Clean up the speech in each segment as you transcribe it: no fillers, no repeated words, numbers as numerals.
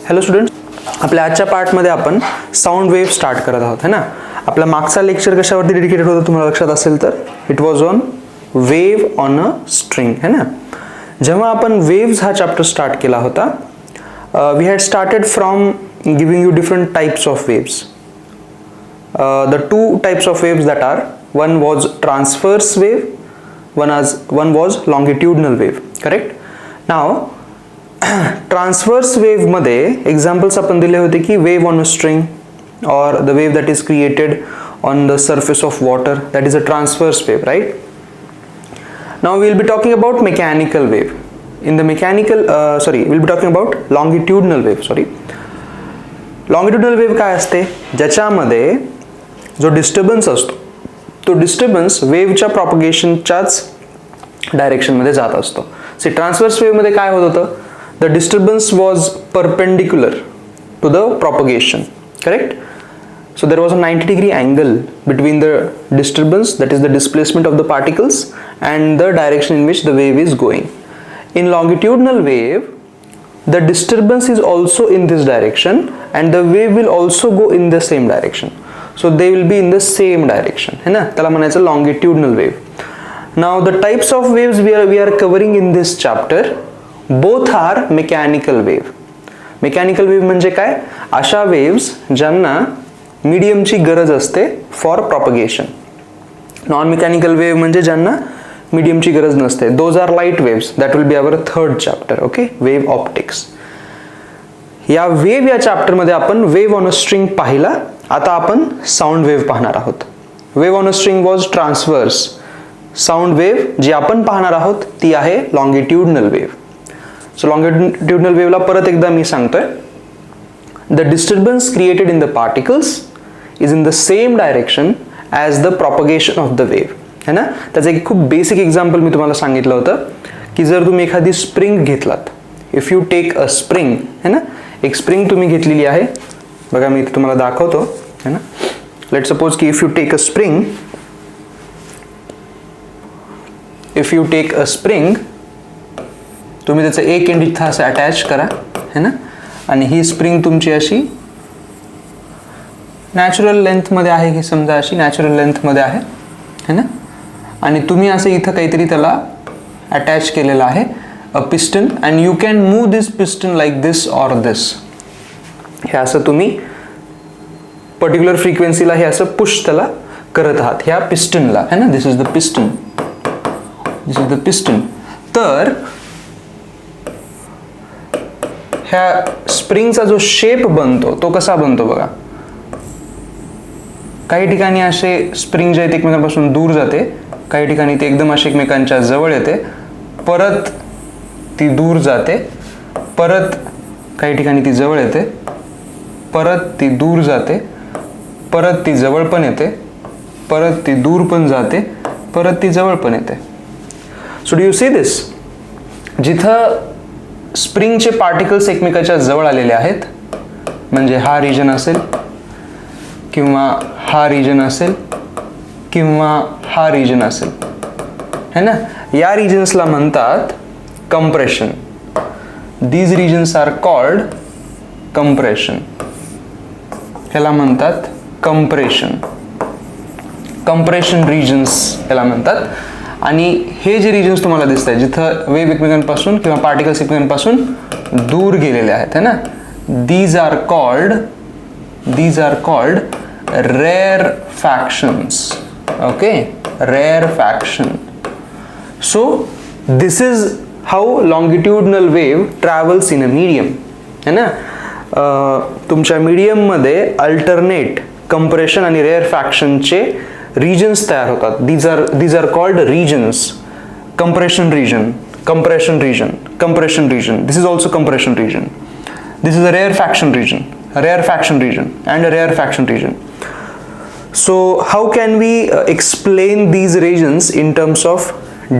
Hello students, आपल्या आजच्या पार्टमध्ये आपण साऊंड वेव्ह स्टार्ट करत आहोत है ना. आपला मागचा लेक्चर कशावरती डेडिकेटेड होता तुम्हाला लक्षात असेल तर it was on wave on a string है ना. जेव्हा आपण वेव्स हा चॅप्टर स्टार्ट केला होता, we had started from giving you different types of waves. The two types of waves that are, one was transverse wave, one was longitudinal wave, correct. Now transverse wave मध्ये examples आपण दिले होते की wave on a string or the wave that is created on the surface of water, that is a transverse wave, right. Now we will be talking about mechanical wave. In the mechanical we will be talking about longitudinal wave. longitudinal wave काय असते, ज्याच्यामध्ये जो disturbance असतो तो disturbance वेव्हच्या प्रॉपगेशनच्याच डायरेक्शनमध्ये जात असतो. C transverse वेव्हमध्ये काय होत होतं, the disturbance was perpendicular to the propagation, correct. So there was a 90 degree angle between the disturbance, that is the displacement of the particles, and the direction in which the wave is going. In longitudinal wave the disturbance is also in this direction and the wave will also go in the same direction, so they will be in the same direction है ना. त्याला म्हणायचं longitudinal wave. Now the types of waves we are covering in this chapter, both are mechanical wave. Mechanical wave म्हणजे काय, अशा waves ज्यांना medium ची गरज असते for propagation. Non mechanical wave म्हणजे ज्यांना मीडियम ची गरज नसते. Those are light waves. That will be our third chapter. Okay, wave optics. या वेव्ह या चॅप्टर मध्ये आपण वेव्ह ऑन अ स्ट्रिंग पाहिला. आता आपण साऊंड वेव्ह पाहणार आहोत. Wave on a string was transverse. Sound wave जी आपण पाहणार आहोत ती आहे लॉन्गिट्युडनल वेव्ह. सो लॉन्गिट्युडनल वेव्हला परत एकदा मी सांगतोय, the disturbance created in the particles is in the same direction as the propagation of the wave है ना. त्याचं एक खूप बेसिक एक्झाम्पल मी तुम्हाला सांगितलं होतं की जर तुम्ही एखादी स्प्रिंग घेतलात, if you take a spring है ना, एक स्प्रिंग तुम्ही घेतलेली आहे बघा, मी तुम्हाला दाखवतो है ना. लेट सपोज की if you take a spring, तुम्ही त्याचं एक एंड इथं असं अटॅच करा है ना, आणि ही स्प्रिंग तुमची अशी नॅचरल लेंथमध्ये आहे, ही समजा अशी नॅचरल लेंथमध्ये आहे है ना, आणि तुम्ही असं इथं काहीतरी त्याला अटॅच केलेलं आहे a piston, and you can move this piston like this or this. हे असं तुम्ही पर्टिक्युलर फ्रिक्वेन्सीला हे असं पुश त्याला करत आहात ह्या पिस्टनला है ना. This is the piston, this is the piston. तर ह्या स्प्रिंगचा जो शेप बनतो तो कसा बनतो बघा. काही ठिकाणी असे स्प्रिंग जे आहेत एकमेकांपासून दूर जाते, काही ठिकाणी ते एकदम असे एकमेकांच्या जवळ येते, परत ती दूर जाते, परत काही ठिकाणी ती जवळ येते, परत ती दूर जाते, परत ती जवळ पण येते, परत ती दूर पण जाते, परत ती जवळ पण येते. So do you see this, जिथं स्प्रिंगचे पार्टिकल्स एकमेकाच्या जवळ आलेले आहेत, म्हणजे हा रिजन असेल किंवा हा रिजन असेल किंवा हा रिजन असेल है ना, या रिजन्सला म्हणतात compression. These regions are called compression. ह्याला म्हणतात कंप्रेशन. कंप्रेशन रिजन्स ह्याला म्हणतात. आणि हे जे रिजन्स तुम्हाला दिसत आहे जिथं वेव्ह एकमेकांपासून किंवा पार्टिकल्स एकमेकांपासून दूर गेलेले आहेत है ना, these are called rarefactions. Okay, rarefaction. So this is how longitudinal wave travels in a medium है ना. तुमच्या मीडियम मध्ये अल्टरनेट कंप्रेशन आणि रेअरफॅक्शनचे रिजन्स तयार होतात. these are called regions. compression region, compression region, compression region. This is also compression region. This is a rarefaction region, and a rarefaction region. So how can we explain these regions in terms of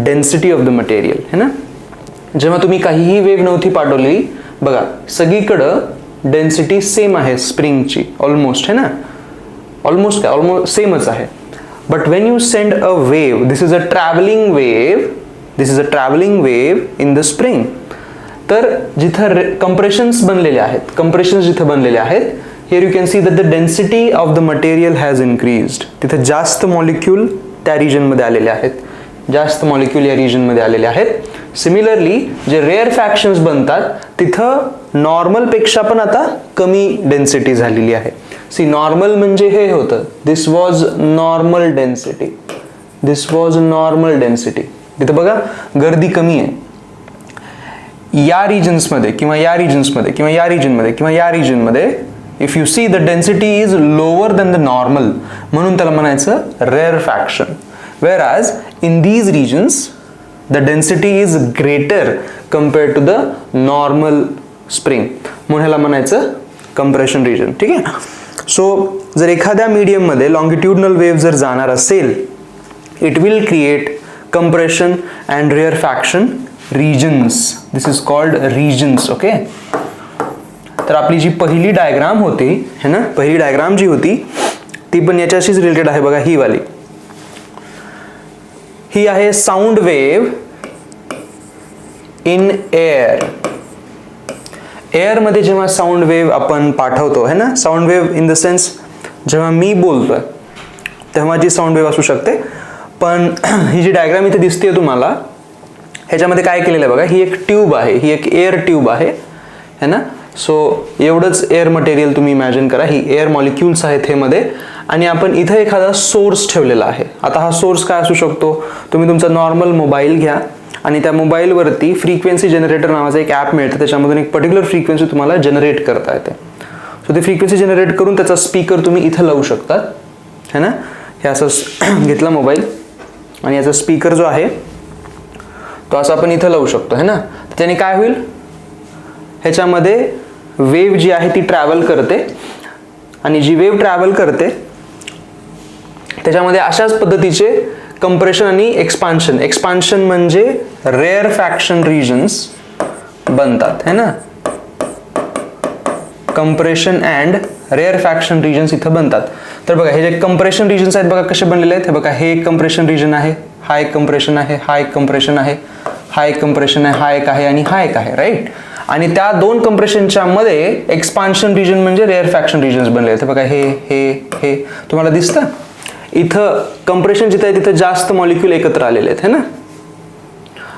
density of the material है ना. जेव्हा तुम्ही काहीही wave नव्हती पाठवली बघा, सगळीकडं density same आहे स्प्रिंगची ऑलमोस्ट है ना, ऑलमोस्ट सेमच आहे. But Wien you send a wave, this is a travelling wave in the spring. तर जिथं कंप्रेशन्स बनलेले आहेत, कंप्रेशन्स जिथं बनलेले आहेत, here you can see that the density of the material has increased. तिथं जास्त मॉलिक्यूल त्या रिजनमध्ये आलेले आहेत, जास्त मॉलिक्यूल या रिजनमध्ये आलेले आहेत. सिमिलरली जे रेअर फॅक्शन्स बनतात तिथं नॉर्मलपेक्षा पण आता कमी डेन्सिटी झालेली आहे. सी नॉर्मल म्हणजे हे होतं, this was normal density, this was normal density. तिथं बघा गर्दी कमी आहे. या रिजन्समध्ये किंवा या रिजन्समध्ये किंवा या रिजनमध्ये किंवा या रिजनमध्ये if you see the density is lower than the normal, म्हणून त्याला म्हणायचं rare faction. whereas in these regions the density is greater compared to the normal spring, म्हणून ह्याला म्हणायचं compression region. ठीक आहे. सो जर एखाद्या मीडियम मध्ये लॉंगिट्युडनल वेव्ह जर जाणार असेल, it will create compression and rarefaction regions. this is called regions. Okay. तर आपली जी पहिली डायग्राम होती है ना, पहिली डायग्राम जी होती ती पण याच्याशीच रिलेटेड आहे बघा, ही वाली. ही आहे sound wave in air. Air मध्ये जेव्हा साऊंड वेव्ह आपण पाठवतो है ना, sound wave in the sense जेव्हा मी बोलतोय तेव्हा जी साऊंड वेव्ह असू शकते. पण ही जी डायग्राम इथे दिसते तुम्हाला, ह्याच्यामध्ये काय केलेलं आहे बघा, ही एक ट्यूब आहे, ही एक एअर ट्यूब आहे है ना. सो एवढंच एअर मटेरियल तुम्ही इमॅजिन करा, ही एअर मॉलिक्युल्स आहेत हे मध्ये, आणि आपण इथं एखादा सोर्स ठेवलेला आहे. आता हा सोर्स काय असू शकतो, तुम्ही तुमचा नॉर्मल मोबाईल घ्या आणि त्या मोबाईलवरती फ्रिक्वेन्सी जनरेटर नावाचं एक ॲप मिळतं, त्याच्यामधून एक पर्टिक्युलर फ्रिक्वेन्सी तुम्हाला जनरेट करता येते. सो ती फ्रिक्वेन्सी जनरेट करून त्याचा स्पीकर तुम्ही इथं लावू शकतात है ना. हे असं घेतला मोबाईल आणि याचा स्पीकर जो आहे तो असं आपण इथं लावू शकतो है ना. त्याने काय होईल, ह्याच्यामध्ये वेव्ह जी आहे ती ट्रॅव्हल करते, आणि जी वेव्ह ट्रॅव्हल करते त्याच्यामध्ये अशाच पद्धतीचे कंप्रेशन आणि एक्सपान्शन, एक्सपान्शन म्हणजे रेअर फॅक्शन रिजन्स बनतात है ना. Compression and rarefaction regions इथं बनतात. तर बघा हे जे कंप्रेशन रिजन्स आहेत बघा कसे बनलेले आहेत. हे बघा, हे एक कंप्रेशन रिजन आहे, हा एक कंप्रेशन आहे, हा एक कंप्रेशन आहे, हा एक कंप्रेशन आहे, हा एक आहे आणि हा एक आहे, राईट. आणि त्या दोन कंप्रेशनच्या मध्ये एक्सपान्शन रिजन म्हणजे रेअर फॅक्शन रिजन्स बनले. तर बघा हे हे हे तुम्हाला दिसतं. इथं कंप्रेशन जिथं आहे तिथं जास्त मॉलिक्यूल एकत्र आलेले आहेत है ना,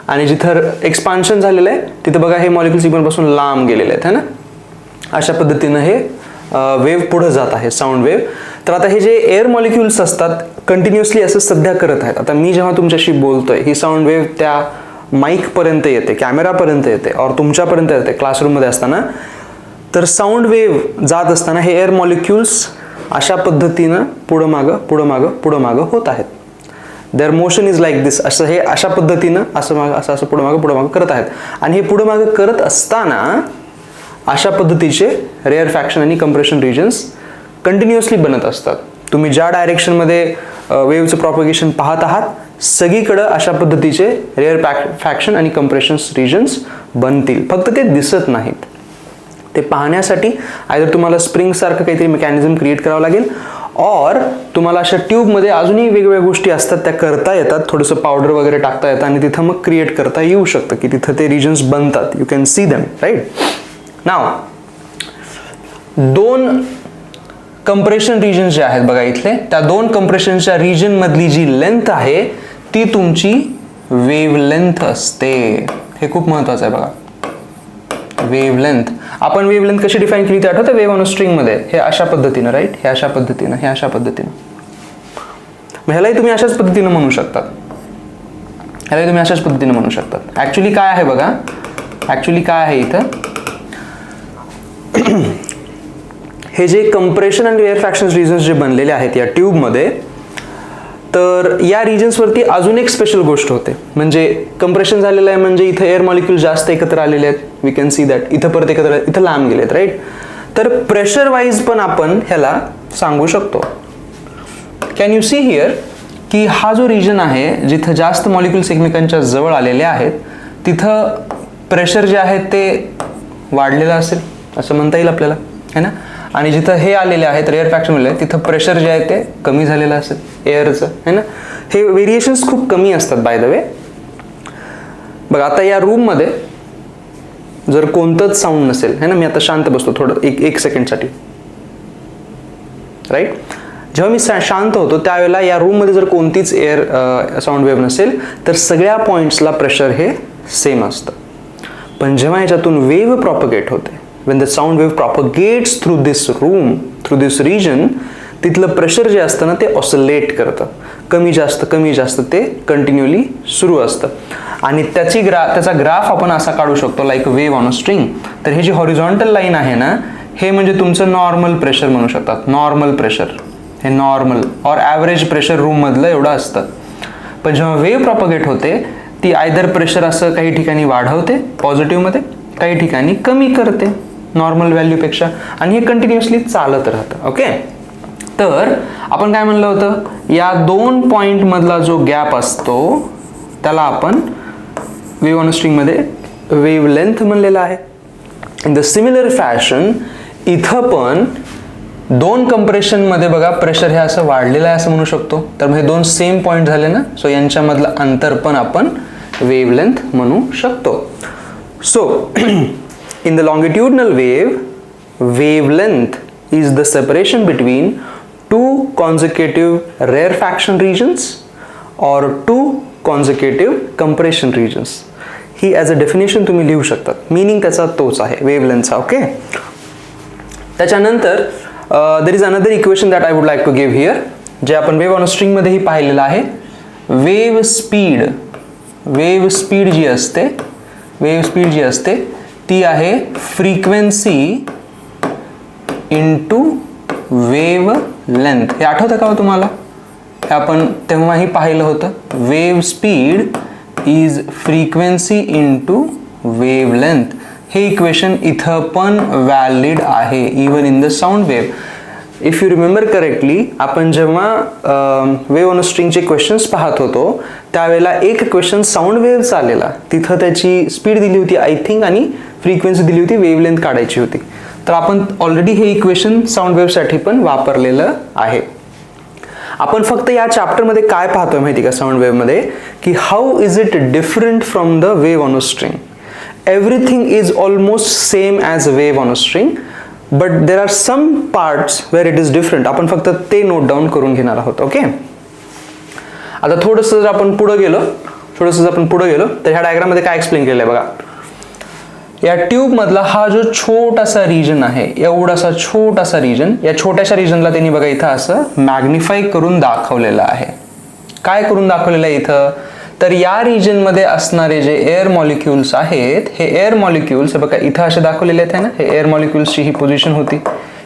आणि जिथं एक्सपान्शन झालेलं आहे तिथं बघा हे मॉलिक्यूल्स इकडपासून लांब गेलेले आहेत है ना. अशा पद्धतीनं हे वेव्ह पुढे जात आहे, साऊंड वेव्ह. तर आता हे जे एअर मॉलिक्युल्स असतात कंटिन्युअसली असं सध्या करत आहेत. आता मी जेव्हा तुमच्याशी बोलतोय ही साऊंड वेव्ह त्या माईक पर्यंत येते, कॅमेरापर्यंत येते, और तुमच्यापर्यंत येते क्लासरूममध्ये असताना. तर साऊंड वेव्ह जात असताना हे एअर मॉलिक्युल्स अशा पद्धतीनं पुढं मागं पुढं मागं पुढं मागं होत आहेत. देअर मोशन इज लाईक दिस. असं हे अशा पद्धतीनं असं मागं असं असं पुढं मागं करत आहेत. आणि हे पुढं मागं करत असताना अशा पद्धतीचे रेअर फॅक्शन आणि कंप्रेशन रिजन्स कंटिन्युअसली बनत असतात. तुम्ही ज्या डायरेक्शनमध्ये वेव्हचं प्रॉपगेशन पाहत आहात सगळीकडं अशा पद्धतीचे रेअर फॅक्शन आणि कंप्रेशन्स रिजन्स बनतील, फक्त ते दिसत नाहीत. ते पाहण्यासाठी आयदर तुम्हाला स्प्रिंग सारखं काहीतरी मेकॅनिझम क्रिएट करावं लागेल, और तुम्हाला अशा ट्यूबमध्ये अजूनही वेगवेगळ्या गोष्टी असतात त्या करता येतात. थोडंसं पावडर वगैरे टाकता येतं आणि तिथं मग क्रिएट करता येऊ शकतं की तिथं ते रिजन्स बनतात. You can see them, right. नाव दोन कंप्रेशन रिजन जे आहेत बघा इथले, त्या दोन कंप्रेशनच्या रिजन मधली जी लेंथ आहे ती तुमची वेव्ह लेंथ असते. हे खूप महत्वाचं आहे बघा, वेव्ह लेंथ. आपण वेव्ह लेंथ कशी डिफाईन केली ते आठवतं, वेव्ह ऑन अ स्ट्रिंग मध्ये हे अशा पद्धतीनं, राईट, हे अशा पद्धतीनं, हे अशा पद्धतीनं. ह्यालाही तुम्ही अशाच पद्धतीनं म्हणू शकतात, ह्यालाही तुम्ही अशाच पद्धतीनं म्हणू शकतात. ऍक्च्युली काय आहे बघा, ऍक्च्युली काय आहे इथं, हे जे कंप्रेशन आणि रेअर फॅक्शन रिजन्स जे बनलेले आहेत या ट्यूबमध्ये, तर या रिजन्सवरती अजून एक स्पेशल गोष्ट होते. म्हणजे कंप्रेशन झालेलं आहे म्हणजे इथं एअर मॉलिक्यूल जास्त एकत्र आलेले आहेत, वी कॅन सी दॅट. इथं परत एकत्र, इथं लांब गेलेत, राईट. तर प्रेशर वाईज पण आपण ह्याला सांगू शकतो. कॅन यू सी हिअर की हा जो रिजन आहे जिथं जास्त मॉलिक्युल्स एकमेकांच्या जवळ आलेले आहेत तिथं प्रेशर जे आहे ते वाढलेलं असेल असं म्हणता येईल आपल्याला, है ना. आणि जिथं हे आलेले आहेत रेअर फॅक्शन मिळाले तिथं प्रेशर जे आहे ते कमी झालेलं असेल एअरचं, है ना. हे व्हेरिएशन्स खूप कमी असतात बाय द वे. बघा आता या रूममध्ये जर कोणतंच साऊंड नसेल है ना, मी आता शांत बसतो थोडं एक सेकंडसाठी, राईट. जेव्हा मी शांत होतो त्यावेळेला या रूममध्ये जर कोणतीच एअर साऊंड वेव्ह नसेल तर सगळ्या पॉईंट्सला प्रेशर हे सेम असतं. पण जेव्हा ह्याच्यातून वेव्ह प्रॉपगेट होते, when the sound wave propagates through this room, through this region, तिथलं प्रेशर जे असतं ना ते ऑसिलेट करतं, कमी जास्त ते कंटिन्युअली सुरू असतं. आणि त्याचा ग्राफ आपण असा काढू शकतो like wave on a string. तर ही जी हॉरिझॉन्टल लाईन आहे ना, हे म्हणजे तुमचं नॉर्मल प्रेशर म्हणू शकतात. नॉर्मल प्रेशर हे नॉर्मल ऑर ॲव्हरेज प्रेशर रूममधलं एवढं असतं. पण जेव्हा वेव्ह प्रॉपगेट होते ती आयदर प्रेशर असं काही ठिकाणी वाढवते पॉझिटिव्हमध्ये, काही ठिकाणी कमी करते नॉर्मल व्हॅल्यूपेक्षा, आणि हे कंटिन्युअसली चालत राहतं. ओके. तर आपण काय म्हणलं होतं, या 2 पॉईंट मधला जो गॅप असतो त्याला आपण वेव्ह ऑन स्ट्रिंगमध्ये वेव्ह लेंथ म्हणलेला आहे. इन द सिमिलर फॅशन इथं पण 2 कंप्रेशनमध्ये बघा प्रेशर हे असं वाढलेलं आहे असं म्हणू शकतो. तर मग हे 2 सेम पॉईंट झाले ना, सो यांच्यामधलं अंतर पण आपण वेव्ह लेंथ म्हणू शकतो. So in the longitudinal wave, wavelength is the separation between 2 consecutive rarefaction regions or 2 consecutive compression regions. He as a definition तुम्ही लिहू शकतात. मीनिंग त्याचा तोच आहे वेव्हलेंथचा. ओके. त्याच्यानंतर there is another equation that I would like to give here, जे आपण वेव्ह ऑन स्ट्रिंगमध्येही पाहिलेलं आहे. वेव्ह स्पीड जी असते ती आहे फ्रीक्वेन्सी इंटू वेव्ह लेंथ. हे आठवतं का तुम्हाला, हे आपण तेव्हाही पाहिलं होतं. Wave speed is frequency into wave length. हे इक्वेशन इथं पण व्हॅलिड आहे even in the sound wave. If you remember correctly, आपण जेव्हा वेव्ह ऑन स्ट्रिंगचे क्वेश्चन्स पाहत होतो त्यावेळेला एक क्वेश्चन साऊंड वेव्हचा आलेला, तिथं त्याची स्पीड दिली होती आय थिंक आणि फ्रीक्वेन्सी दिली होती, वेव्ह लेंथ काढायची होती. तर आपण ऑलरेडी हे इक्वेशन साऊंड वेव्हसाठी पण वापरलेलं आहे. आपण फक्त या चॅप्टरमध्ये काय पाहतोय माहिती का साऊंड वेव्हमध्ये, की how is it different from the wave on a string. Everything is almost same as wave on a string, but there are some parts where it is different. आपण फक्त ते नोट डाऊन करून घेणार आहोत. Okay. आता थोडंसं जर आपण पुढं गेलो तर ह्या डायग्राममध्ये काय एक्सप्लेन केलेलं आहे बघा. या ट्यूब मधला हा जो छोटासा रिजन आहे, एवढासा छोटासा रिजन, या छोट्याशा रिजनला त्यांनी बघा इथं असं मॅग्निफाय करून दाखवलेलं आहे. काय करून दाखवलेलं आहे इथं, तर या रिजन मध्ये असणारे जे एअर मॉलिक्युल्स आहेत, हे एअर मॉलिक्युल्स बघा इथं असे दाखवलेले आहेत ना, हे एअर मॉलिक्युल्सची ही पोझिशन होती.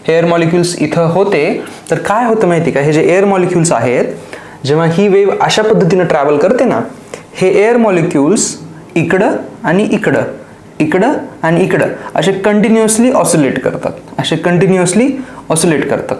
हे एअर मॉलिक्युल्स इथं होते. तर काय होतं माहिती का, हे जे एअर मॉलिक्युल्स आहेत, जेव्हा ही वेव्ह अशा पद्धतीने ट्रॅव्हल करते ना, हे एअर मॉलिक्युल्स इकडं आणि इकडं असे कंटिन्युअसली ऑसिलेट करतात.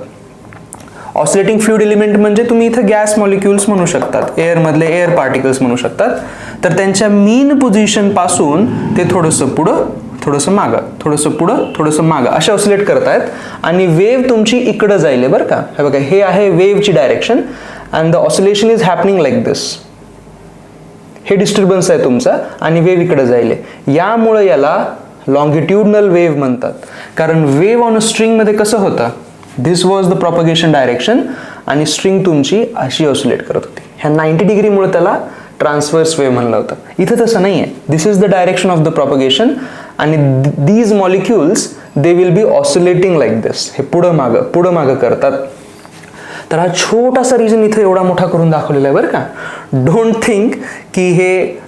ऑसिलेटिंग फ्लुइड एलिमेंट म्हणजे तुम्ही इथं गॅस मॉलिक्युल्स म्हणू शकतात, एअर मधले एअर पार्टिकल्स म्हणू शकतात. तर त्यांच्या मीन पोझिशन पासून ते थोडंसं पुढं थोडंसं मागं असे ऑसिलेट करतायत. आणि वेव्ह तुमची इकडं जाईल बरं का. हे बघा, हे आहे वेव्हची direction and the oscillation is happening like this. हे डिस्टर्बन्स आहे तुमचा आणि वेव्ह इकडे जाईल. यामुळे याला लॉंगिट्युडनल वेव्ह म्हणतात. कारण वेव्ह ऑन अ स्ट्रिंग मध्ये कसं होतं, this was the propagation direction आणि स्ट्रिंग तुमची अशी ऑसिलेट करत होती. ह्या 90 डिग्रीमुळे त्याला ट्रान्सव्हर्स वेव्ह म्हणलं होतं. इथं तसं नाही आहे. This is the direction of the propagation आणि these molecules they will be oscillating like this. हे पुढं मागं करतात. तर हा छोटासा रिजन इथं एवढा मोठा करून दाखवलेला आहे बरं का. डोंट थिंक की हे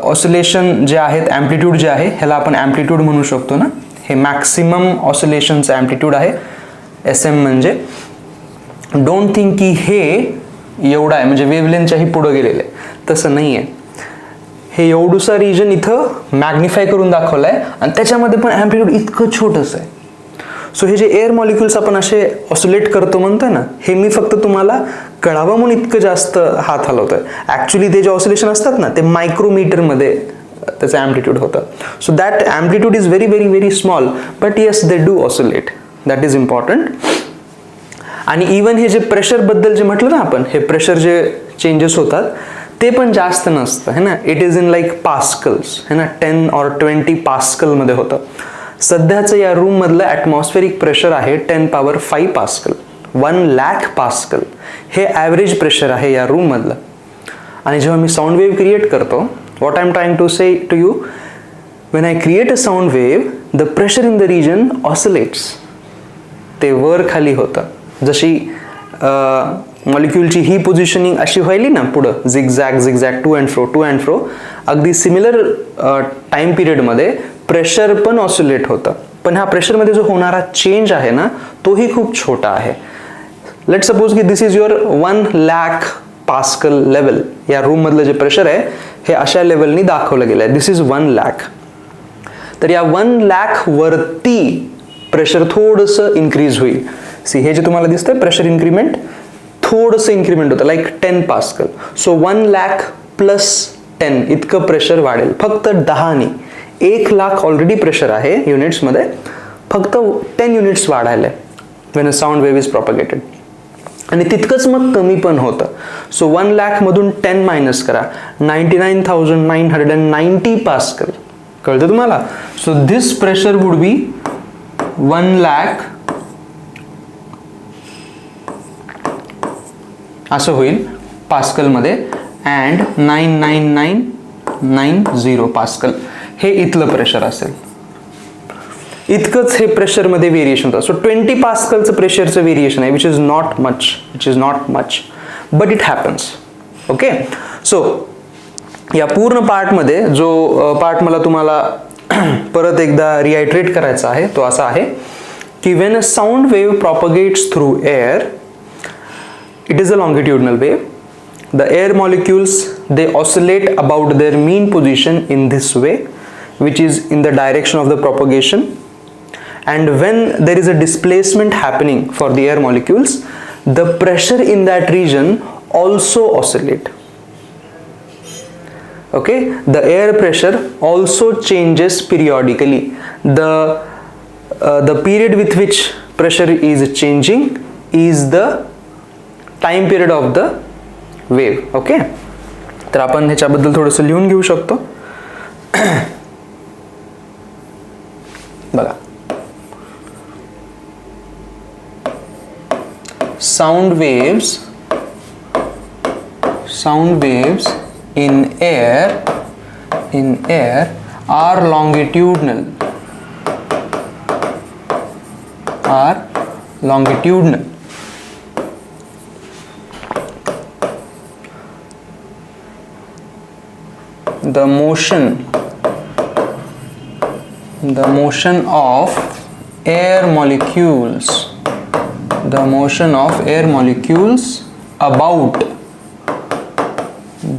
ऑसिलेशन जे आहेत, ॲम्प्लिट्यूड जे आहे, ह्याला आपण ॲम्प्लिट्यूड म्हणू शकतो ना. हे मॅक्सिमम ऑसिलेशनचं ॲम्प्लिट्यूड आहे, SM म्हणजे. डोंट थिंक की हे एवढा आहे म्हणजे वेव्हलेंथच्याही पुढं गेलेलं आहे, तसं नाही आहे. हे एवढूसा रिजन इथं मॅग्निफाय करून दाखवलं आहे आणि त्याच्यामध्ये पण ॲम्प्लिट्यूड इतकं छोटंसं आहे. सो हे जे एअर मॉलिक्युल्स आपण असे ऑसिलेट करतो म्हणतोय ना, हे मी फक्त तुम्हाला कळावं म्हणून इतकं जास्त हात हलवतोय. ॲक्च्युली ते जे ऑसिलेशन असतात ना, ते मायक्रोमीटरमध्ये त्याचं ॲम्प्लिट्यूड होतं. So that amplitude is very very very small, but yes they do oscillate. That is important. आणि इवन हे जे प्रेशरबद्दल जे म्हटलं ना आपण, हे प्रेशर जे चेंजेस होतात ते पण जास्त नसतं है ना, it is in like pascals है ना, 10 or 20 पास्कल मध्ये होतं. सध्याचं या रूम मधलं ॲटमॉस्फेरिक प्रेशर आहे 10⁵ पास्कल, 1,00,000 पास्कल हे ॲव्हरेज प्रेशर आहे या रूम मधलं. आणि जेव्हा मी साऊंड वेव्ह क्रिएट करतो, what I am trying to say to you, when I create a sound wave, the pressure in the region oscillates. ते वर खाली होतं. जशी मॉलिक्यूलची ही पोझिशनिंग अशी व्हायली ना पुढं, झिगझॅग झिगझॅग टू अँड फ्रो, अगदी सिमिलर टाइम पिरियडमध्ये प्रेशर पण ऑसिलेट होतं. पण ह्या प्रेशरमध्ये जो होणारा चेंज आहे ना, तोही खूप छोटा आहे. लेट सपोज की दिस इज युअर 1,00,000 पास्कल लेवल. या रूम मधलं जे प्रेशर आहे हे अशा लेवलनी दाखवलं गेलं आहे, दिस इज 1,00,000. तर या 1,00,000 वरती प्रेशर थोडंसं इन्क्रीज होईल. सी, हे जे तुम्हाला दिसतंय प्रेशर इन्क्रीमेंट, थोडंसं इन्क्रीमेंट होतं लाईक 10 पास्कल. सो 1,00,000 प्लस 10 इतकं प्रेशर वाढेल फक्त 10नी. 1,00,000 ऑलरेडी प्रेशर आहे युनिट्समध्ये, फक्त 10 युनिट्स वाढायला when a sound wave is propagated. आणि तितकंच मग कमी पण होतं. सो 1,00,000 मधून 10 मायनस करा, 99,990 पास्कल. कळतं तुम्हाला? So this pressure would be 1,00,000 असं होईल पास्कलमध्ये, अँड 99990 पास्कल हे इथलं प्रेशर असेल. इतकंच हे प्रेशरमध्ये व्हेरिएशन होतं. सो 20 पास्कलचं प्रेशरचं व्हेरिएशन आहे, which is not much, but it happens. Okay, so या पूर्ण पार्टमध्ये जो पार्ट मला तुम्हाला परत एकदा रिआयट्रेट करायचा आहे तो असा आहे की when a sound wave propagates through air, it is a longitudinal wave. The air molecules, they oscillate about their mean position in this way, which is in the direction of the propagation. And when there is a displacement happening for the air molecules, the pressure in that region also oscillate. Okay, the air pressure also changes periodically. The period with which pressure is changing is the time period of the wave. Okay, तर आपण ह्याच्याबद्दल थोडंसं लिहून घेऊ शकतो. बघा, sound waves in air are longitudinal. The motion of air molecules about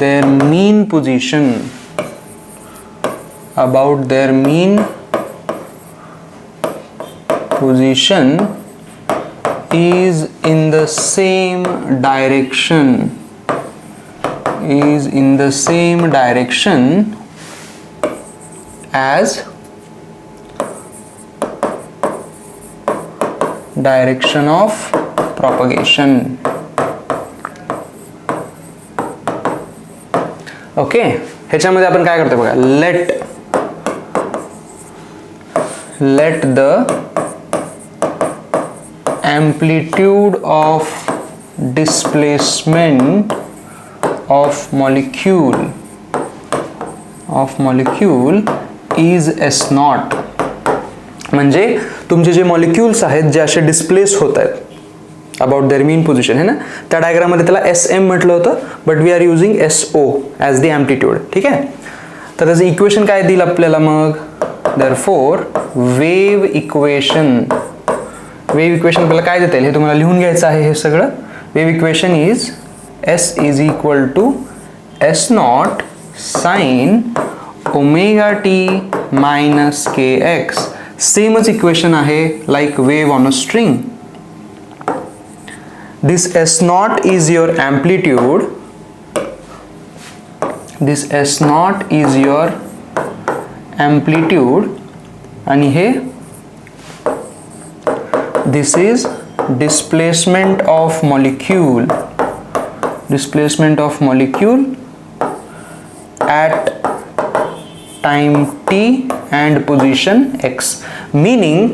their mean position is in the same direction as direction of propagation. Okay, ह्याच्यामध्ये आपण काय करतो बघा, let the amplitude of displacement of molecule is S0. म्हणजे तुमचे जे molecules आहेत जे असे डिस्प्लेस होत आहेत अबाउट देअर मीन पोझिशन आहे ना, त्या डायग्राममध्ये त्याला SM म्हटलं होतं, but we are using SO as the amplitude. ठीक आहे, तर त्याचं इक्वेशन काय देईल आपल्याला मग, देअरफॉर वेव्ह इक्वेशन आपल्याला काय देता येईल हे तुम्हाला लिहून घ्यायचं आहे. हे सगळं wave equation is S is equal to S0 sin omega t minus kx. सेमच इक्वेशन आहे like wave on a string. This S0 is your amplitude. आणि हे this is displacement of molecule time T and position x. Meaning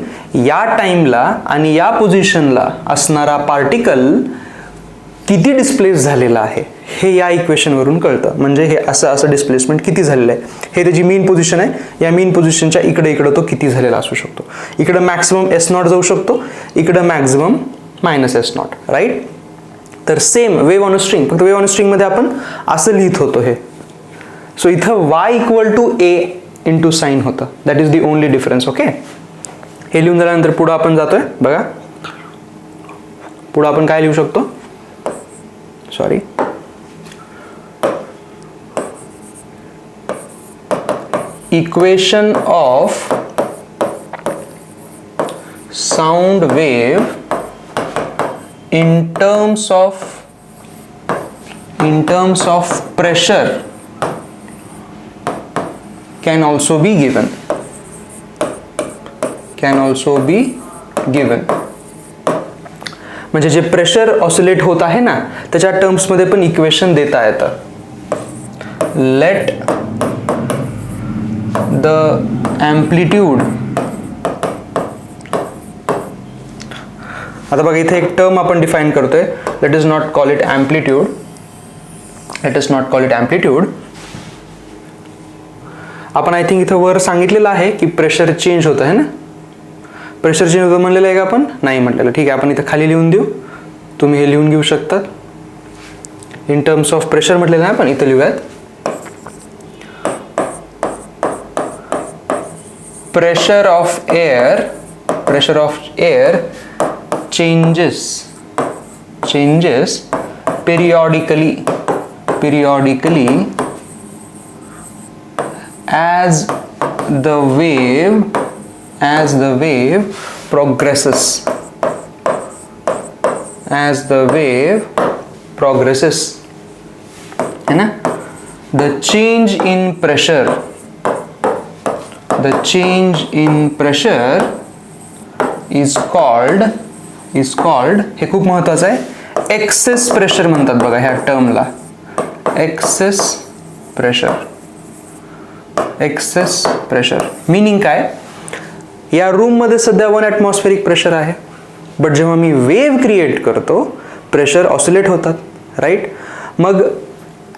या टाइमला आणि या पोझिशनला असणारा पार्टिकल किती डिस्प्लेस झालेला आहे हे या इक्वेशनवरून कळतं. म्हणजे हे असं डिस्प्लेसमेंट किती झालेलं आहे, हे त्याची मीन पोझिशन आहे. या मीन पोझिशनच्या इकडे तो किती झालेला असू शकतो. इकडं मॅक्सिमम एस नॉट जाऊ शकतो, इकडं maximum minus S not, right. तर same wave on a string, फक्त वेव्ह ऑन अ स्ट्रिंगमध्ये आपण असं लिहित होतो हे. सो इथं Y equal to A into sine होतं. That is the only difference. Okay, हे लिहून झाल्यानंतर पुढं आपण जातोय बघा. पुढं आपण काय लिहू शकतो, sorry, equation of sound wave in terms of pressure can also be given. म्हणजे जे प्रेशर ऑसिलेट होत आहे ना त्याच्या टर्म्स मध्ये पण इक्वेशन देता येतं. लेट द एम्प्लिट्यूड, आता बघा इथे एक टर्म आपण डिफाइन करतोय. Let is not call it amplitude, आपण आय थिंक इथं वर सांगितलेलं आहे की प्रेशर चेंज होतं आहे ना. प्रेशर चेंज होतं म्हणलेलं आहे का आपण, नाही म्हटलेलं. ठीक आहे, आपण इथं खाली लिहून देऊ, तुम्ही हे लिहून घेऊ शकतात. इन टर्म्स ऑफ प्रेशर म्हटलेलं आहे, आपण इथं लिहूयात. Pressure of air changes periodically as the wave progresses. है ना. The change in pressure is called, हे खूप महत्वाचं आहे, एक्सेस प्रेशर म्हणतात बघा ह्या टर्मला. एक्सेस प्रेशर मीनिंग काय, या रूम मध्ये सध्या 1 ॲटमॉस्फेरिक प्रेशर आहे, बट जेव्हा मी वेव्ह क्रिएट करतो प्रेशर ऑसिलेट होतात, राईट. मग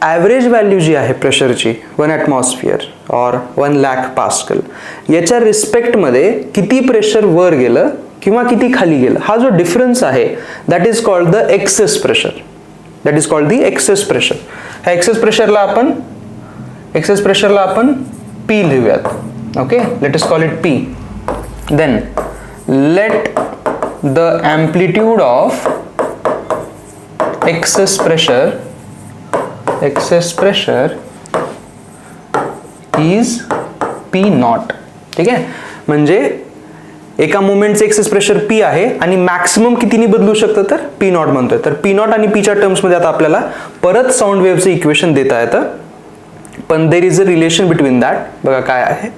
ॲव्हरेज व्हॅल्यू जी आहे प्रेशरची 1 ॲटमॉस्फिअर और 1 लाख पास्कल, याच्या रिस्पेक्टमध्ये किती प्रेशर वर गेलं किंवा किती खाली गेलं, हा जो डिफरन्स आहे that is called the excess pressure. ह्या एक्सेस प्रेशरला आपण पी लिहूयात. Okay, let us call it P. Then let the amplitude of excess pressure is P not. ठीक आहे, म्हणजे एका मोमेंटचं एक्सेस प्रेशर पी आहे आणि मॅक्सिमम कितीनी बदलू शकतं तर पी नॉट म्हणतोय. तर पी नॉट आणि पीच्या टर्म्समध्ये आता आपल्याला परत साऊंड वेव्हचं इक्वेशन देता येतं, पण there is a relation between that. बघा काय आहे,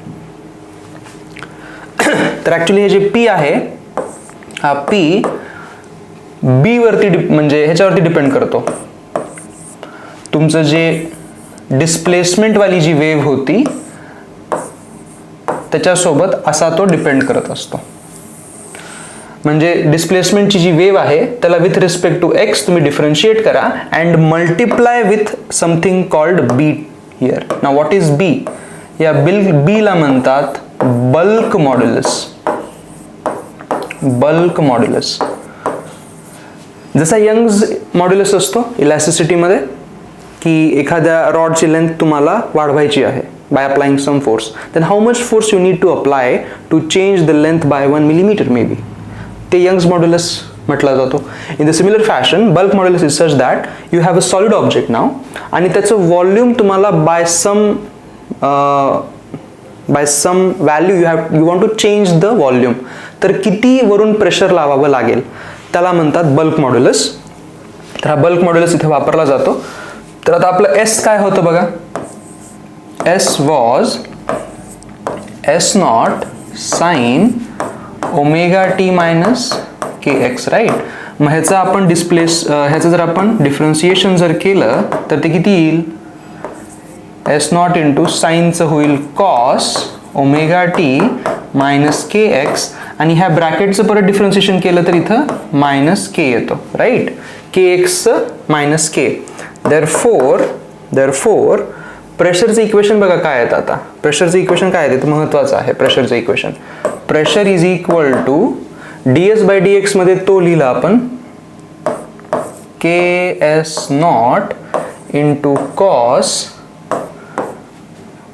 तर ऍक्च्युली हे जे पी आहे हा पी बी वरती म्हणजे ह्याच्यावरती डिपेंड करतो. तुमचं जे डिस्प्लेसमेंट वाली जी वेव्ह होती त्याच्यासोबत असा तो डिपेंड करत असतो. म्हणजे डिस्प्लेसमेंटची जी वेव्ह आहे त्याला विथ रिस्पेक्ट टू एक्स तुम्ही डिफरन्शिएट करा and multiply with something called B here. Now what is B? या बीला म्हणतात बल्क मॉड्युलस. जसा यंग्स मॉड्युलस असतो इलॅस्टिसिटीमध्ये, की एखाद्या रॉडची लेंथ तुम्हाला वाढवायची आहे by applying some force, then how much force you need to apply to change the length by 1 millimeter maybe, ते Young's modulus म्हटला जातो. In the similar fashion, bulk modulus is such that you have a solid object now आणि त्याचं volume तुम्हाला by some value you want to change the volume, तर किती वरून pressure लावावं लागेल त्याला म्हणतात बल्क मॉड्युलस. तर हा बल्क मॉड्युलस इथे वापरला जातो. तर आता आपलं S काय होतं बघा, S was S naught sin omega t minus kx, right. मग ह्याचा आपण ह्याचं जर आपण डिफरन्शिएशन जर केलं तर ते किती येईल, एस नॉट इंटू साईनचं होईल cos omega T minus K X, आणि ह्या ब्रॅकेटचं परत डिफरन्शिएशन केलं तर इथं मायनस के येतो, राईट, के एक्सचं मायनस के. देअरफोर प्रेशरचं इक्वेशन बघा काय येतं आता. प्रेशरचं इक्वेशन काय आहे ते महत्वाचं आहे. प्रेशरचं equation, pressure is equal to ds by dx मध्ये तो लिहिला आपण K S not into cos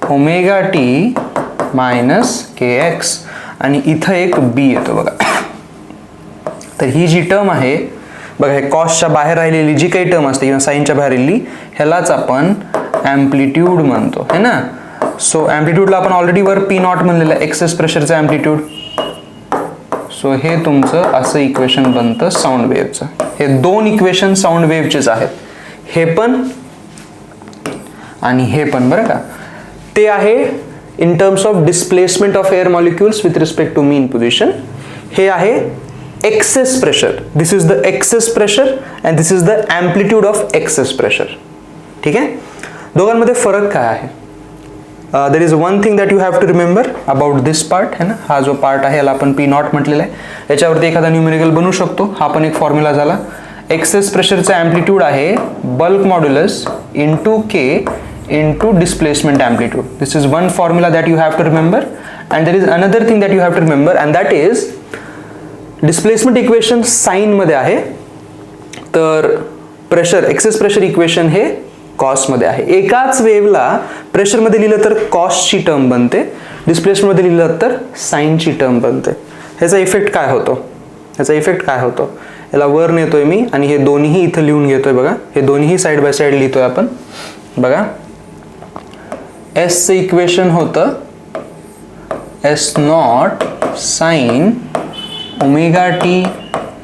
omega T minus K X, आणि इथं एक बी येतो बघा. तर ही जी टर्म आहे बघा, हे कॉसच्या बाहेर राहिलेली जी काही टर्म असते किंवा साईनच्या बाहेर राहिलेली ह्यालाच आपण ॲम्प्लिट्यूड म्हणतो है ना. सो ॲम्प्लिट्यूडला आपण ऑलरेडी वर पी नॉट म्हणलेलं आहे, एक्सेस प्रेशरचं ॲम्प्लिट्यूड. सो हे तुमचं असं इक्वेशन बनतं साऊंड वेव्हचं. हे दोन इक्वेशन साऊंड वेव्हचेच आहेत, हे पण आणि हे पण, बरं का. ते आहे in terms of displacement of air molecules with respect to mean position. हे आहे excess pressure. This is the excess pressure and this is the amplitude of excess pressure. ठीक आहे, दोघांमध्ये फरक काय आहे. There is one thing that you have to remember about this part है ना. हा जो पार्ट आहे याला आपण पी नॉट म्हटलेला आहे. याच्यावरती एखादा न्यूमेरिकल बनवू शकतो. हा पण एक फॉर्म्युला झाला. एक्सेस प्रेशरचा एम्प्लिट्यूड आहे bulk modulus into K into displacement amplitude. This is one formula that you have to remember. And there is another thing that you have to remember and that is displacement equation sine मध्ये आहे, तर pressure excess pressure equation हे cos मध्ये आहे. एकाच वेव्हला pressure मध्ये लिहिलं तर कॉसची टर्म बनते, डिस्प्लेसमेंट मध्ये लिहिलं तर साइनची टर्म बनते. ह्याचा इफेक्ट काय होतो, याला वर नेतोय मी आणि हे दोन्ही इथं लिहून घेतोय बघा. हे दोन्ही साइड बाय साइड लिहितोय आपण बघा. एसचं इक्वेशन होतं S not sine omega T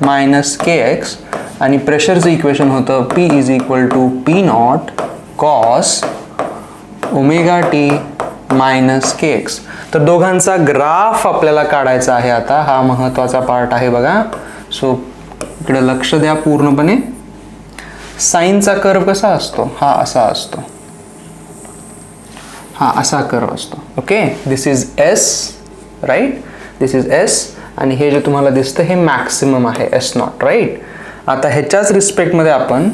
minus K X, आणि प्रेशरचं इक्वेशन होतं P is equal to P not cos omega T minus K X. तर दोघांचा ग्राफ आपल्याला काढायचा आहे आता. हा महत्वाचा पार्ट आहे बघा. सो इकडे लक्ष द्या पूर्णपणे. साईनचा कर्व कसा असतो, हा असा असतो, हा असा कर्व असतो. Okay, this is S, right, this is S, आणि हे जे तुम्हाला दिसतं हे मॅक्सिमम आहे एस नॉट, राईट. आता ह्याच्याच रिस्पेक्टमध्ये आपण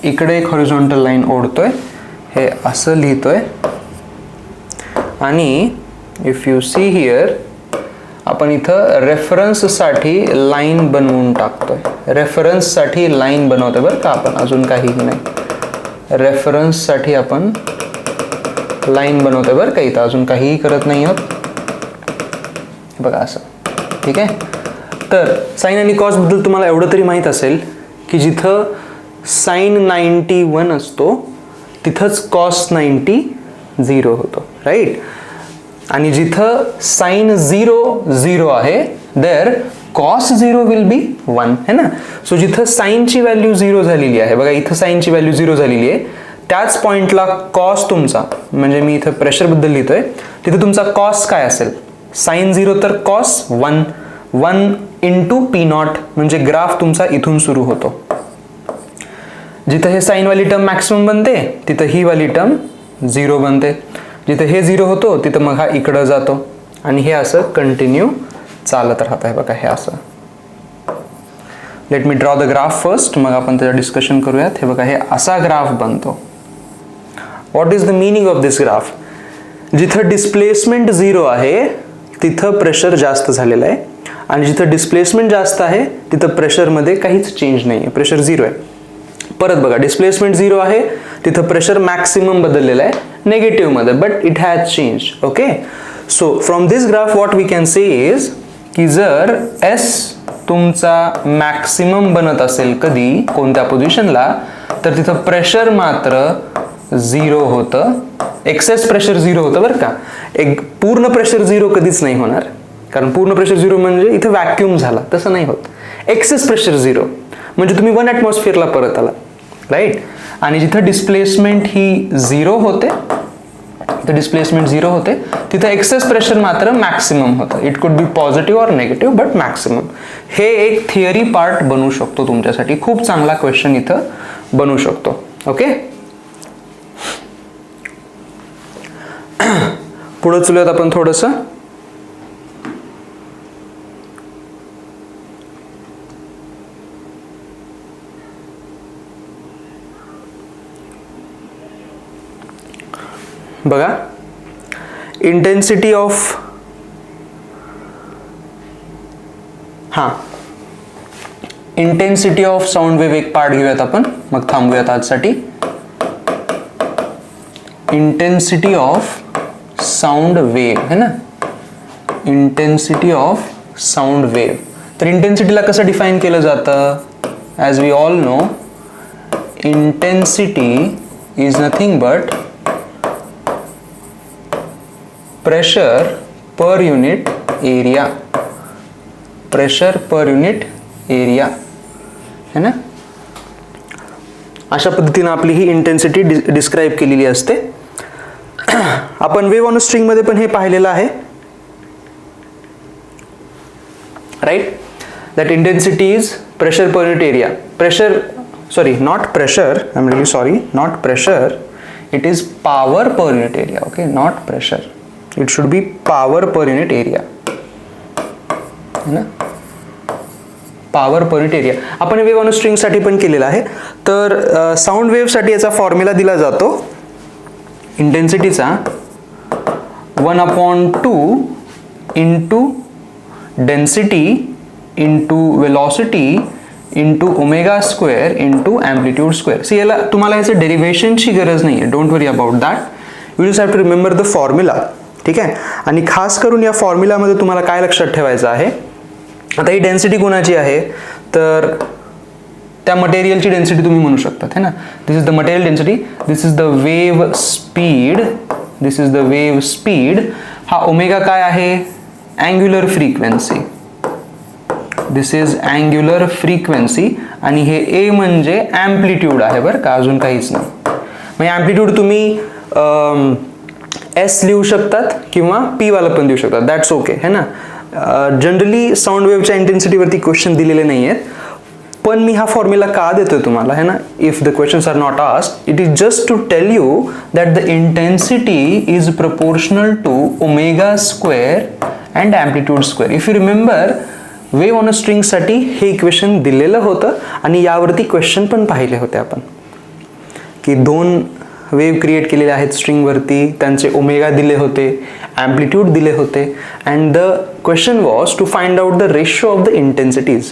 इकडे एक हॉरिझॉन्टल लाईन ओढतोय, हे असं लिहितोय, आणि इफ यू सी हिअर आपण इथं रेफरन्ससाठी लाईन बनवून टाकतोय. रेफरन्ससाठी लाईन बनवतोय बरं का आपण, अजून काहीही नाही. रेफरन्ससाठी आपण लाईन बनवतोय बरं का, इथं अजून काहीही करत नाही आहोत बघा असं. ठीक आहे, तर साइन आणि कॉस बद्दल तुम्हाला एवढं तरी माहीत असेल की जिथं साइन 91 असतो तिथंच कॉस 90 होतो, राईट. आणि जिथं साइन 0 आहे देअर कॉस 0 विल बी 1 है ना. सो जिथं साइनची व्हॅल्यू 0 झालेली आहे बघा, इथं साइनची व्हॅल्यू 0 झालेली आहे, त्याच पॉइंटला कॉस तुमचा, म्हणजे मी इथं प्रेशर बद्दल लिहितोय, तिथे तुमचा कॉस काय असेल, साइन 0 तर कॉस 1 इंटू पी नॉट, म्हणजे ग्राफ तुमचा इथून सुरू होतो. जिथं हे साइन वाली टर्म मॅक्सिमम बनते तिथं ही वाली टर्म 0 बनते. जिथं हे 0 होतो तिथं मग हा इकडं जातो, आणि हे असं कंटिन्यू चालत राहत आहे बघा. हे असं, let me draw the graph first, मग आपण त्याचं डिस्कशन करूयात. हे बघा, हे असा ग्राफ बनतो. What is the meaning of this graph. जिथं डिस्प्लेसमेंट 0 आहे तिथं प्रेशर जास्त झालेलं आहे, आणि जिथं डिस्प्लेसमेंट जास्त आहे तिथं प्रेशरमध्ये काहीच चेंज नाही आहे, प्रेशर 0 आहे. परत बघा, डिस्प्लेसमेंट 0 आहे तिथं प्रेशर मॅक्सिमम बदललेलं आहे नेगेटिव्ह मध्ये, but it has change. Okay, so from this graph what we can say is की जर एस तुमचा मॅक्सिमम बनत असेल कधी कोणत्या पोझिशनला, तर तिथं प्रेशर मात्र 0 होतं, एक्सेस प्रेशर 0 होतं बरं का. एक पूर्ण प्रेशर 0 कधीच नाही होणार, कारण पूर्ण प्रेशर 0 म्हणजे इथं व्हॅक्यूम झाला, तसं नाही होत. एक्सेस प्रेशर 0 म्हणजे तुम्ही 1 ॲटमॉस्फिअरला परत आला, राईट. आणि जिथं डिस्प्लेसमेंट ही 0 होते, डिस्प्लेसमेंट 0 होते, तिथं एक्सेस प्रेशर मात्र मॅक्सिमम होतं. It could be positive or negative, but maximum. हे एक थिअरी पार्ट बनू शकतो तुमच्यासाठी, खूप चांगला क्वेश्चन इथं बनू शकतो. ओके, पुढे चलूयात आपण थोडंसं. बघा, intensity of, intensity of sound wave एक पार्ट घेऊयात आपण, मग थांबूयात आजसाठी. इंटेन्सिटी ऑफ साऊंड वेव्ह है ना, इंटेन्सिटी ऑफ साऊंड वेव्ह. तर इंटेन्सिटीला कसं डिफाइन केलं जातं? As we all know, intensity is nothing but pressure per unit area, pressure per unit area है ना. अशा पद्धतीने आपली ही इंटेन्सिटी डिस्क्राइब केलेली असते. आपण वेव्ह ऑन स्ट्रिंग मध्ये पण हे पाहिलेलं आहे, right. That intensity is pressure per unit area. Pressure, sorry, not pressure, I am really sorry, not pressure, it is power per unit area. Okay, not pressure, it should be power per unit area है ना, power per unit area. आपण wave on string साठी पण केलेलं आहे. तर sound wave साठी याचा फॉर्म्युला दिला जातो इंटेन्सिटीचा 1/2 into density into velocity into omega square into amplitude square. See, याला तुम्हाला याचं डेरिव्हेशनची गरज नाही आहे, don't worry about that. You just have to remember the formula. ठीक आहे. आणि खास करून या फॉर्म्युलामध्ये तुम्हाला काय लक्षात ठेवायचं आहे, आता ही डेन्सिटी कोणाची आहे, तर त्या मटेरियलची डेन्सिटी तुम्ही म्हणू शकतात है ना. This is the material density, this is the wave speed, this is the wave speed. हा ओमेगा काय आहे? Angular frequency. This is angular frequency. आणि हे ए म्हणजे अँप्लिट्यूड आहे बरं का, अजून काहीच नाही. म्हणजे अँप्लिट्यूड तुम्ही एस लिहू शकतात किंवा पी वाला पण देऊ शकतात, दॅट्स ओके है ना. जनरली साऊंड वेव्हच्या इंटेन्सिटीवरती क्वेश्चन दिलेले नाही आहेत, पण मी हा फॉर्म्युला का देतोय तुम्हाला है ना, if the questions are not asked, it is just to tell you that the intensity is proportional to omega square and amplitude square. If you remember, wave on a स्ट्रिंगसाठी हे इक्वेशन दिलेलं होतं आणि यावरती क्वेश्चन पण पाहिले होते आपण, की दोन वेव्ह क्रिएट केलेले आहेत स्ट्रिंगवरती, त्यांचे ओमेगा दिले होते, अँप्लिट्यूड दिले होते, and the question was to find out the ratio of the intensities.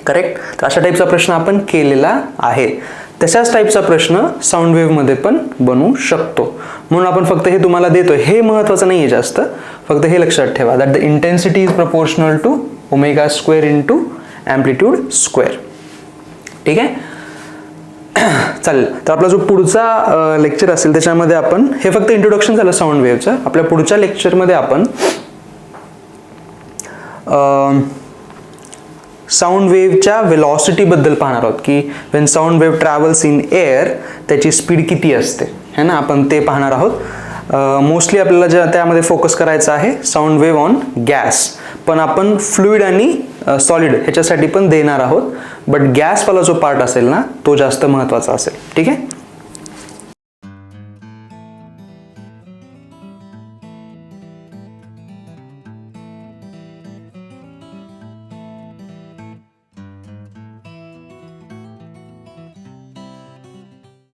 Correct. तर अशा टाईपचा प्रश्न आपण केलेला आहे. तशाच टाईपचा प्रश्न साऊंड वेव्हमध्ये पण बनवू शकतो. म्हणून आपण फक्त हे तुम्हाला देतोय, हे महत्त्वाचं नाही आहे जास्त, फक्त हे लक्षात ठेवा that the intensity is proportional to omega square into amplitude square. ठीक आहे. चालेल. तर आपला जो पुढचा लेक्चर असेल त्याच्यामध्ये आपण, हे फक्त इंट्रोडक्शन झालं साऊंड वेव्हचं, आपल्या पुढच्या लेक्चरमध्ये आपण साऊंड वेव्हच्या वेलॉसिटी बद्दल पाहणार आहोत, की when sound wave travels in air त्याची स्पीड किती असते है ना, आपण ते पाहणार आहोत. मोस्टली आपल्याला त्यामध्ये फोकस करायचा आहे साऊंड वेव्ह ऑन गॅस, पण आपण फ्लुइड आणि सॉलिड ह्याच्यासाठी पण देणार आहोत, बट गॅसवाला जो पार्ट असेल ना तो जास्त महत्त्वाचा असेल. ठीक आहे.